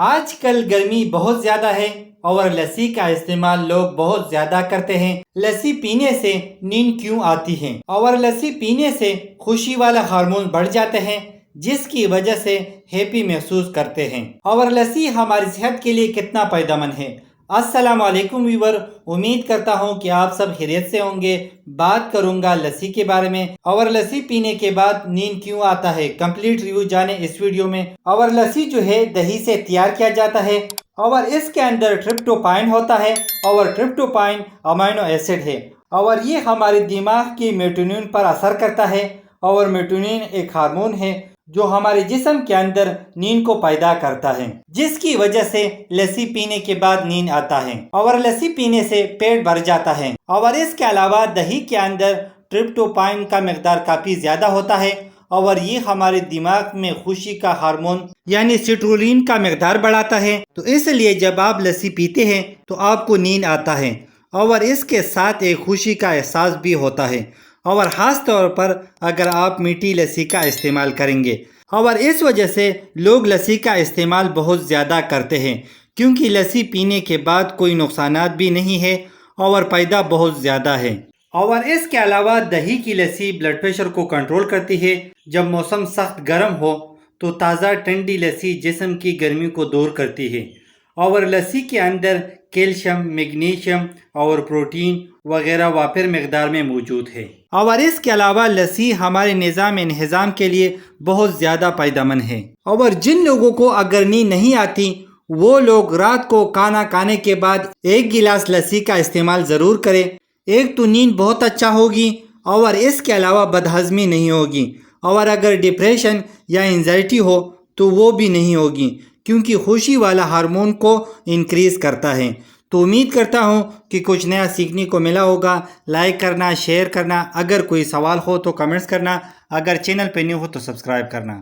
آج کل گرمی بہت زیادہ ہے اور لسی کا استعمال لوگ بہت زیادہ کرتے ہیں۔ لسی پینے سے نیند کیوں آتی ہے؟ اور لسی پینے سے خوشی والا ہارمون بڑھ جاتے ہیں جس کی وجہ سے ہیپی محسوس کرتے ہیں۔ اور لسی ہماری صحت کے لیے کتنا فائدہ مند ہے؟ السلام علیکم ویور، امید کرتا ہوں کہ آپ سب خیریت سے ہوں گے۔ بات کروں گا لسی کے بارے میں، اور لسی پینے کے بعد نیند کیوں آتا ہے، کمپلیٹ ریویو جانے اس ویڈیو میں۔ اور لسی جو ہے دہی سے تیار کیا جاتا ہے اور اس کے اندر ٹرپٹوفان ہوتا ہے، اور ٹرپٹوفان امینو ایسڈ ہے، اور یہ ہمارے دماغ کی میلاٹونن پر اثر کرتا ہے، اور میلاٹونن ایک ہارمون ہے جو ہمارے جسم کے اندر نیند کو پیدا کرتا ہے، جس کی وجہ سے لسی پینے کے بعد نیند آتا ہے، اور لسی پینے سے پیٹ بھر جاتا ہے۔ اور اس کے علاوہ دہی کے اندر ٹرپٹوفان کا مقدار کافی زیادہ ہوتا ہے، اور یہ ہمارے دماغ میں خوشی کا ہارمون یعنی سیروٹونن کا مقدار بڑھاتا ہے۔ تو اس لیے جب آپ لسی پیتے ہیں تو آپ کو نیند آتا ہے، اور اس کے ساتھ ایک خوشی کا احساس بھی ہوتا ہے، اور خاص طور پر اگر آپ میٹھی لسی کا استعمال کریں گے۔ اور اس وجہ سے لوگ لسی کا استعمال بہت زیادہ کرتے ہیں، کیونکہ لسی پینے کے بعد کوئی نقصانات بھی نہیں ہے اور فائدہ بہت زیادہ ہے۔ اور اس کے علاوہ دہی کی لسی بلڈ پریشر کو کنٹرول کرتی ہے۔ جب موسم سخت گرم ہو تو تازہ ٹھنڈی لسی جسم کی گرمی کو دور کرتی ہے، اور لسی کے اندر کیلشیم، میگنیشیم اور پروٹین وغیرہ وافر مقدار میں موجود ہے۔ اور اس کے علاوہ لسی ہمارے نظام انہضام کے لیے بہت زیادہ فائدہ مند ہے۔ اور جن لوگوں کو اگر نیند نہیں آتی وہ لوگ رات کو کھانا کھانے کے بعد 1 گلاس لسی کا استعمال ضرور کریں۔ ایک تو نیند بہت اچھا ہوگی، اور اس کے علاوہ بدہضمی نہیں ہوگی، اور اگر ڈپریشن یا انزائٹی ہو تو وہ بھی نہیں ہوگی، کیونکہ خوشی والا ہارمون کو انکریز کرتا ہے۔ تو امید کرتا ہوں کہ کچھ نیا سیکھنے کو ملا ہوگا۔ لائک کرنا، شیئر کرنا، اگر کوئی سوال ہو تو کمنٹس کرنا، اگر چینل پہ نیو ہو تو سبسکرائب کرنا۔